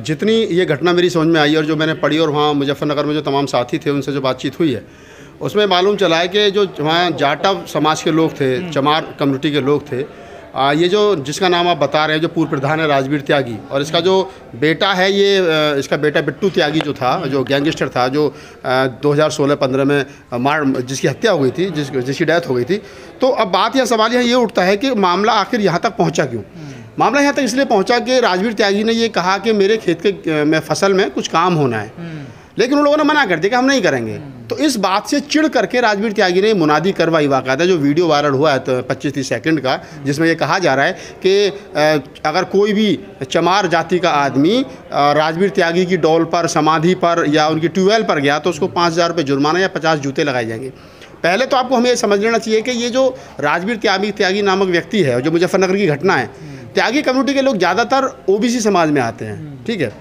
जितनी ये घटना मेरी समझ में आई और जो मैंने पढ़ी और वहाँ मुजफ्फरनगर में जो तमाम साथी थे उनसे जो बातचीत हुई है, उसमें मालूम चला है कि जो वहाँ जाटव समाज के लोग थे, चमार कम्युनिटी के लोग थे, ये जो जिसका नाम आप बता रहे हैं, जो पूर्व प्रधान है राजवीर त्यागी, और इसका जो बेटा है, ये इसका बेटा बिट्टू त्यागी जो था, जो गैंगस्टर था, जो 2016-15 में जिसकी हत्या हो गई थी, जिसकी डेथ हो गई थी। तो अब बात या सवाल ये उठता है कि मामला आखिर यहाँ तक पहुँचा क्यों? मामला यहाँ तक इसलिए पहुँचा कि राजवीर त्यागी ने ये कहा कि मेरे खेत के में फसल में कुछ काम होना है, लेकिन उन लोगों ने मना कर दिया कि हम नहीं करेंगे। तो इस बात से चिढ़ करके राजवीर त्यागी ने मुनादी करवाई, वाक़ाता जो वीडियो वायरल हुआ है तो 25-30 सेकंड का, जिसमें ये कहा जा रहा है कि अगर कोई भी चमार जाति का आदमी राजवीर त्यागी की डोल पर, समाधि पर या उनकी ट्यूबवेल पर गया तो उसको 5,000 रुपये जुर्माना या 50 जूते लगाए जाएंगे। पहले तो आपको हमें ये समझ लेना चाहिए कि ये जो राजवीर त्यागी नामक व्यक्ति है, जो मुजफ्फरनगर की घटना है, त्यागी कम्युनिटी के लोग ज़्यादातर ओबीसी समाज में आते हैं, ठीक है,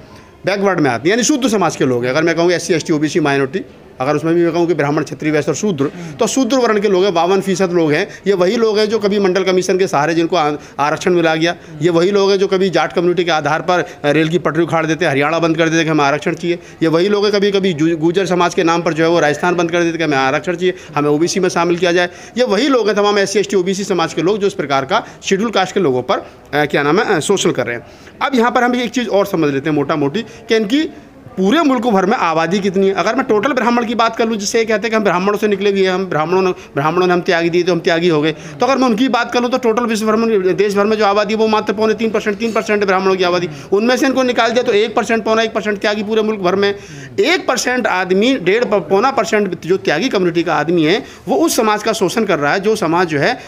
बैकवर्ड में आते हैं, यानी शुद्ध समाज के लोग हैं। अगर मैं कहूँ SC ST OBC माइनॉरिटी, अगर उसमें भी मैं कहूँ कि ब्राह्मण, क्षत्रिय, वैश्य और शूद्र, तो शूद्र वर्ण के लोग हैं, 52% लोग हैं। ये वही लोग हैं जो कभी मंडल कमीशन के सहारे जिनको आरक्षण मिला गया, ये वही लोग हैं जो कभी जाट कम्युनिटी के आधार पर रेल की पटरी उखाड़ देते, हरियाणा बंद कर देते कि हमें आरक्षण चाहिए। ये वही लोग हैं कभी कभी गुर्जर समाज के नाम पर जो है वो राजस्थान बंद कर देते कि हमें आरक्षण चाहिए, हमें OBC में शामिल किया जाए। ये वही लोग हैं तमाम SC ST OBC समाज के लोग जो इस प्रकार का शेड्यूल कास्ट के लोगों पर क्या नाम है शोषण कर रहे हैं। अब यहाँ पर हम एक चीज़ और समझ लेते हैं मोटा मोटी कि इनकी पूरे मुल्क भर में आबादी कितनी है। अगर मैं टोटल ब्राह्मण की बात कर लूँ, जिससे ये कहते हैं कि हम ब्राह्मणों से निकले हुए हैं, हम ब्राह्मणों ने हम त्यागी दिए तो हम त्यागी हो गए, तो अगर मैं उनकी बात कर लूँ तो टोटल विश्व भर में, देश भर में जो आबादी वो मात्र 3% है ब्राह्मणों की आबादी। उनमें से इनको निकाल दिया तो 1%, 1% त्यागी पूरे मुल्क भर में। 1% आदमी, 1.5% जो त्यागी कम्युनिटी का आदमी है, वो उस समाज का शोषण कर रहा है, जो समाज जो है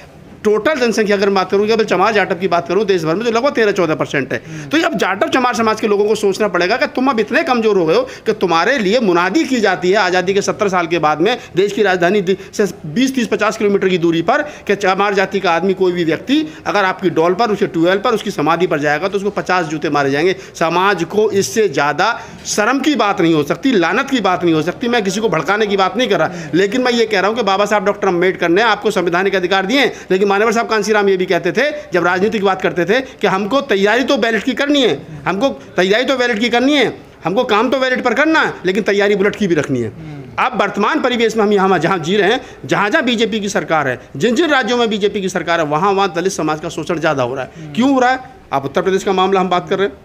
टोटल जनसंख्या अगर बात करूँ, चमार जाटव की बात करूँ, देश भर में जो लगभग 13-14% है। तो ये अब जाटव चमार समाज के लोगों को सोचना पड़ेगा कि तुम अब इतने कमज़ोर हो गए हो कि तुम्हारे लिए मुनादी की जाती है आज़ादी के 70 साल के बाद में देश की राजधानी से 20-30-50 किलोमीटर की दूरी पर कि चमार जाति का आदमी, कोई भी व्यक्ति अगर आपकी डोल पर, उसके ट्यूबवेल पर, उसकी समाधि पर जाएगा तो उसको 50 जूते मारे जाएंगे। समाज को इससे ज़्यादा शर्म की बात नहीं हो सकती, लानत की बात नहीं हो सकती। मैं किसी को भड़काने की बात नहीं कर रहा, लेकिन मैं ये कह रहा हूँ कि बाबा साहब डॉक्टर अम्बेडकर ने आपको संवैधानिक अधिकार दिए, लेकिन मान्यवर साहब कांसीराम ये भी कहते थे जब राजनीति की बात करते थे कि हमको तैयारी तो बैलेट की करनी है, हमको तैयारी तो बैलेट की करनी है, हमको काम तो बैलेट पर करना है, लेकिन तैयारी बुलेट की भी रखनी है। अब वर्तमान परिवेश में हम यहाँ जहाँ जी रहे हैं, जहाँ बीजेपी की सरकार है, जिन जिन राज्यों में बीजेपी की सरकार है, वहाँ दलित समाज का शोषण ज़्यादा हो रहा है। क्यों हो रहा है? आप उत्तर प्रदेश का मामला हम बात कर रहे हैं।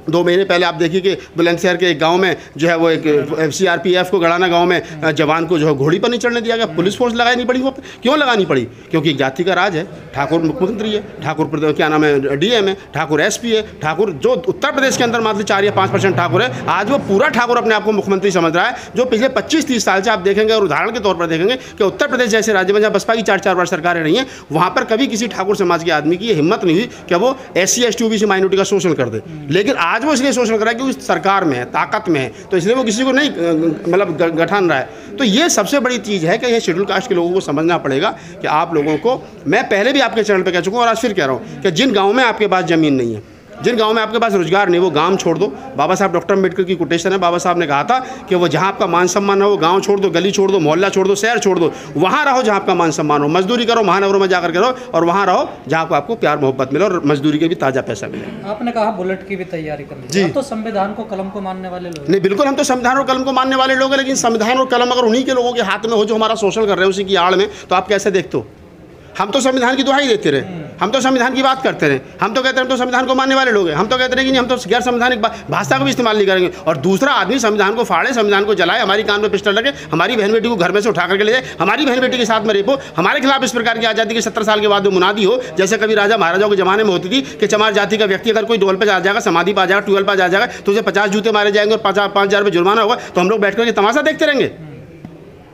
2 महीने पहले आप देखिए कि बुलंदशहर के एक गांव में जो है वो एक CRPF को गड़ाना गांव में जवान को जो है घोड़ी पर नहीं चढ़ने दिया गया, पुलिस फोर्स लगानी पड़ी। वो क्यों लगानी पड़ी? क्योंकि एक जाति का राज है, ठाकुर मुख्यमंत्री है, ठाकुर क्या नाम है DM है, ठाकुर SP है, ठाकुर जो उत्तर प्रदेश के अंदर मात्र 4 या 5% ठाकुर है, आज वो पूरा ठाकुर अपने आप को मुख्यमंत्री समझ रहा है। जो पिछले 25-30 साल से आप देखेंगे और उदाहरण के तौर पर देखेंगे कि उत्तर प्रदेश जैसे राज्य में जहाँ बसपा की 4-4 बार सरकारें रही हैं, वहाँ पर कभी किसी ठाकुर समाज के आदमी की हिम्मत नहीं हुई कि वो SC ST OBC माइनॉरिटी का शोषण कर दे। लेकिन आज वो इसलिए शोषण कर रहा है कि सरकार में है, ताकत में है, तो इसलिए वो किसी को नहीं मतलब गठान रहा है। तो ये सबसे बड़ी चीज़ है कि ये शेड्यूल कास्ट के लोगों को समझना पड़ेगा कि आप लोगों को, मैं पहले भी आपके चैनल पे कह चुका हूँ और आज फिर कह रहा हूँ कि जिन गाँव में आपके पास ज़मीन नहीं है, जिन गांव में आपके पास रोजगार नहीं, वो गांव छोड़ दो। बाबा साहब डॉक्टर अम्बेडकर की कोटेशन है, बाबा साहब ने कहा था कि वो जहां आपका मान सम्मान है वो गांव छोड़ दो, गली छोड़ दो, मोहल्ला छोड़ दो, शहर छोड़ दो, वहां रहो जहां आपका मान सम्मान हो। मजदूरी करो, महानगरों में जाकर करो, और वहां रहो जहां आपको प्यार मोहब्बत मिले और मजदूरी के भी ताज़ा पैसा मिले। आपने कहा बुलेट की भी तैयारी करनी जी, तो संविधान को कलम को मानने वाले लोग नहीं, बिल्कुल हम तो संविधान और कलम को मानने वाले लोग हैं, लेकिन संविधान और कलम अगर उन्हीं के लोगों के हाथ में हो जो हमारा शोषण कर रहे हैं उसी की आड़ में, तो आप कैसे देखते हो? हम तो संविधान की दुहाई देते रहे, हम तो संविधान की बात करते रहे, हम तो कहते हैं हम तो संविधान को मानने वाले लोग हैं, हम तो कहते रहे कि नहीं हम तो गैर संवैधानिक भाषा को भी इस्तेमाल नहीं करेंगे। और दूसरा आदमी संविधान को फाड़े, संविधान को जलाए, हमारी कान में पिस्टल लगे, हमारी बहन बेटी को घर में से उठा करके ले जाए, हमारी बहन बेटी के साथ में रेप हो, हमारे खिलाफ इस प्रकार की आज़ादी के 70 साल के बाद मुनादी हो, जैसे कभी राजा महाराजाओं के ज़माने में होती थी कि चमार जाति का व्यक्ति अगर कोई डोल पर आ जाएगा, समाधि पर आ जाएगा, ट्यूबवेल पर आ जाएगा, तो उसे 50 जूते मारे जाएंगे और 5,000 रुपये जुर्माना होगा। तो हम लोग बैठ कर तमाशा देखते रहेंगे?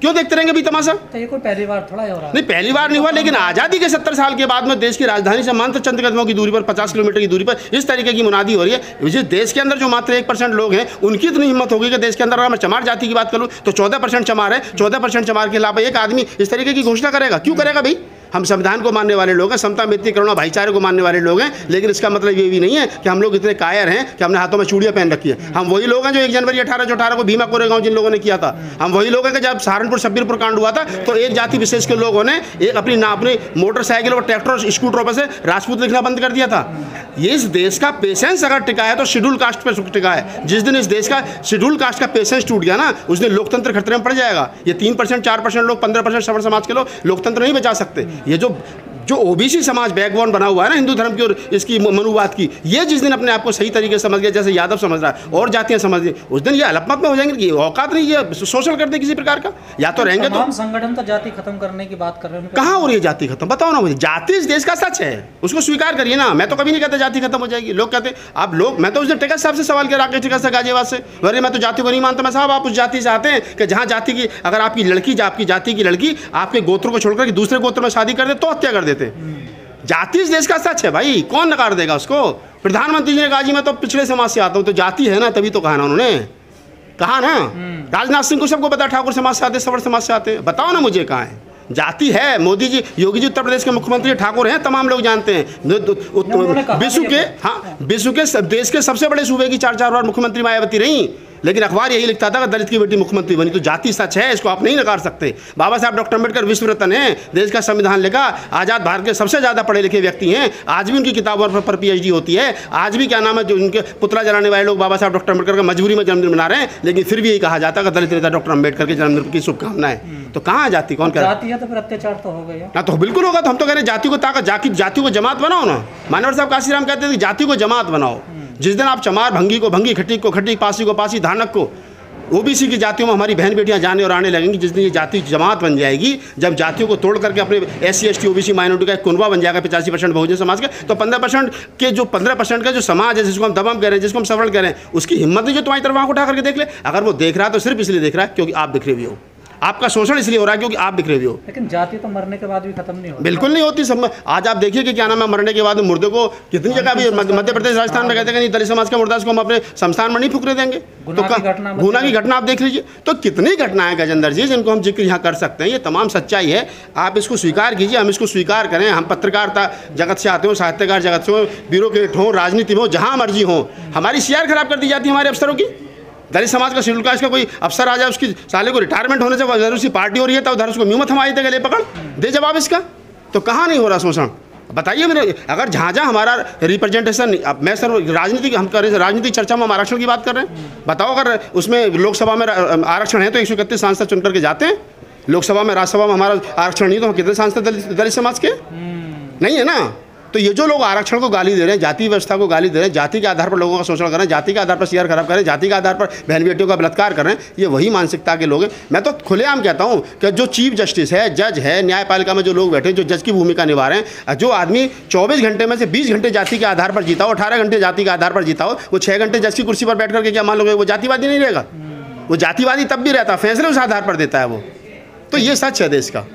क्यों देखते रहेंगे भी तमाशा? तो ये कोई पहली बार थोड़ा हो रहा है? नहीं, पहली बार नहीं हुआ, लेकिन आज़ादी के 70 साल के बाद में देश की राजधानी से मात्र चंद कदमों की दूरी पर, 50 किलोमीटर की दूरी पर इस तरीके की मुनादी हो रही है। जिस देश के अंदर जो मात्र 1% लोग हैं, उनकी इतनी हिम्मत होगी कि देश के अंदर अगर मैं चमार जाति की बात करूँ तो 14% चमार है, 14% चमार के खिलाफ एक आदमी इस तरीके की घोषणा करेगा? क्यों करेगा भाई? हम संविधान को मानने वाले लोग हैं, समता मैत्री करुणा भाईचारे को मानने वाले लोग हैं, लेकिन इसका मतलब ये भी नहीं है कि हम लोग इतने कायर हैं कि हमने हाथों में चूड़ियाँ पहन रखी है। हम वही लोग हैं जो 1 जनवरी 1818 को भीमा कोरेगांव जिन लोगों ने किया था, हम वही लोग हैं कि जब सहारनपुर शब्बीरपुर कांड हुआ था तो एक जाति विशेष के लोगों ने एक अपनी मोटरसाइकिल और ट्रैक्टर और स्कूटरों पर से राजपूत लिखना बंद कर दिया था। ये इस देश का पेशेंस अगर टिका है तो शेड्यूल कास्ट पर टिका है। जिस दिन इस देश का शेड्यूल कास्ट का पेशेंस टूट गया ना, उस दिन लोकतंत्र खतरे में पड़ जाएगा। ये 3% 4% लोग, 15% सवर्ण समाज के लोग लोकतंत्र नहीं बचा सकते। ये जो ओबीसी समाज बैकबोन बना हुआ है ना हिंदू धर्म की और इसकी मनुवाद की, ये जिस दिन अपने आप को सही तरीके से समझ गया, जैसे यादव समझ रहा है और जातियां समझ गई, उस दिन ये अलपमत में हो जाएंगे कि औकात नहीं ये शोषण करते किसी प्रकार का। या तो रहेंगे तो संगठन तो जाति खत्म करने की बात कर रहे हैं, कहाँ हो रही है जाति खत्म? बताओ ना मुझे। जाति इस देश का सच है, उसको स्वीकार करिए ना। मैं तो कभी नहीं कहता जाति खत्म हो जाएगी। लोग कहते आप लोग, मैं तो उस दिन टिकैत साहब से सवाल किया, राकेश टिकैत साहब गाजियाबाद से, अरे मैं तो जाति को नहीं मानता। मैं साहब आप उस जाति से आते हैं कि जहाँ जाति की, अगर आपकी लड़की, आपकी जाति की लड़की आपके गोत्र को छोड़कर दूसरे गोत्र में शादी कर दे तो हत्या कर देते। जाति इस देश का सच है भाई, कौन नकार देगा उसको? प्रधानमंत्री जी ने कहा जी मैं तो पिछड़े समाज से आता हूँ, तो जाति है ना, तभी तो कहा ना उन्होंने, कहा ना। राजनाथ सिंह को सबको पता ठाकुर समाज से आते, सवर्ण समाज से आते, बताओ ना मुझे कहाँ है जाति है। मोदी जी, योगी जी उत्तर प्रदेश के मुख्यमंत्री ठाकुर हैं, तमाम लोग जानते हैं। विश्व के देश के सबसे बड़े सूबे की 4 बार मुख्यमंत्री मायावती रही, लेकिन अखबार यही लिखता था कि दलित की बेटी मुख्यमंत्री बनी। तो जाति सच है, इसको आप नहीं नकार सकते। बाबा साहब डॉक्टर अम्बेडकर विश्व रत्न हैं, देश का संविधान लिखा, आज़ाद भारत के सबसे ज़्यादा पढ़े लिखे व्यक्ति हैं। आज भी उनकी किताबों पर PhD होती है। आज भी क्या नाम है, जो उनके पुतला जलाने वाले लोग बाबा साहब डॉक्टर अम्बेडकर का मजबूरी में जन्मदिन मना रहे हैं, लेकिन फिर भी यही कहा जाता है कि दलित नेता डॉक्टर अम्बेडकर के जन्मदिन की शुभकामनाएं। तो कहाँ जाति? कौन कह रहा है? तो फिर अत्याचार तो हो गया ना, तो बिल्कुल होगा। तो हम तो कह रहे हैं जाति को ताकत, जाति को जमात बनाओ ना। मानवर साहब काशीराम कहते थे जाति को जमात बनाओ। जिस दिन आप चमार भंगी को भंगी, खटीक को खटीक, पासी को पासी, धानक को, ओबीसी की जातियों में हमारी बहन बेटियां जाने और आने लगेंगी, जिस दिन ये जाति जमात बन जाएगी, जब जातियों को तोड़ करके अपने SC ST OBC माइनॉरिटी का एक कुनबा बन जाएगा 85% बहुजन समाज का, तो 15% के जो 15% का जो समाज है, जिसको हम दबम कह रहे हैं, जिसको हम सवर्ण कह रहे हैं, उसकी हिम्मत नहीं जो तुम्हारी तरफ आंख उठा करके देख ले। अगर वो देख रहा है तो सिर्फ इसलिए देख रहा है क्योंकि आप बिखरे हुए हो, आपका शोषण इसलिए हो रहा है क्योंकि आप बिखरे हुए हो। लेकिन जाति तो मरने के बाद भी खत्म नहीं होती। बिल्कुल नहीं होती। सब आज आप देखिए कि क्या नाम है, मरने के बाद मुर्दे को कितनी जगह भी मध्य प्रदेश राजस्थान में कहते हैं कि नहीं, दलित समाज का मुर्दा इसको हम अपने शमशान में नहीं फुकरे देंगे। तो गुना की घटना आप देख लीजिए। तो कितनी घटनाएं गजेंद्र जी जिनको हम जिक्र यहाँ कर सकते हैं, ये तमाम सच्चाई है। आप इसको स्वीकार कीजिए, हम इसको स्वीकार करें। हम पत्रकारिता जगत से आते हो, साहित्यकार जगत से हो, ब्यूरोक्रेट हो, राजनीति में हो, जहाँ मर्जी हो, हमारी CR खराब कर दी जाती है हमारे अफसरों की। दलित समाज का शेड्यूल कास्ट का कोई अफसर आ जाए, उसकी साले को रिटायरमेंट होने से उधर उसकी पार्टी हो रही है, तो उधर उसको म्यूमत हमारी तक ले पकड़ दे जवाब इसका। तो कहाँ नहीं हो रहा शोषण? बताइए मेरे। अगर जहाँ जहाँ हमारा रिप्रेजेंटेशन, अब मैं सर राजनीति हम कर रहे हैं, राजनीतिक चर्चा में हम आरक्षण की बात कर रहे हैं। बताओ अगर उसमें लोकसभा में आरक्षण है तो 131 सांसद चुन करके जाते हैं। लोकसभा में, राज्यसभा में हमारा आरक्षण नहीं तो हम कितने सांसद दलित समाज के? नहीं है ना। तो ये जो लोग आरक्षण को गाली दे रहे हैं, जाति व्यवस्था को गाली दे रहे हैं, जाति के आधार पर लोगों का शोषण कर रहे हैं, जाति के आधार पर CR खराब कर रहे हैं, जाति के आधार पर बहन बेटियों का बलात्कार कर रहे हैं, ये वही मानसिकता के लोग हैं। मैं तो खुलेआम कहता हूँ कि जो चीफ जस्टिस है, जज है, न्यायपालिका में जो लोग बैठे हैं, जो जज की भूमिका निभा रहे हैं, जो आदमी 24 घंटे में से 20 घंटे जाति के आधार पर जीता हो, 18 घंटे जाति के आधार पर जीता हो, वो 6 घंटे जज की कुर्सी पर बैठ करके क्या मान लोगे वो जातिवादी नहीं रहेगा? वो जातिवादी तब भी रहता, फैसले उस आधार पर देता है वो। तो ये सच है देश का।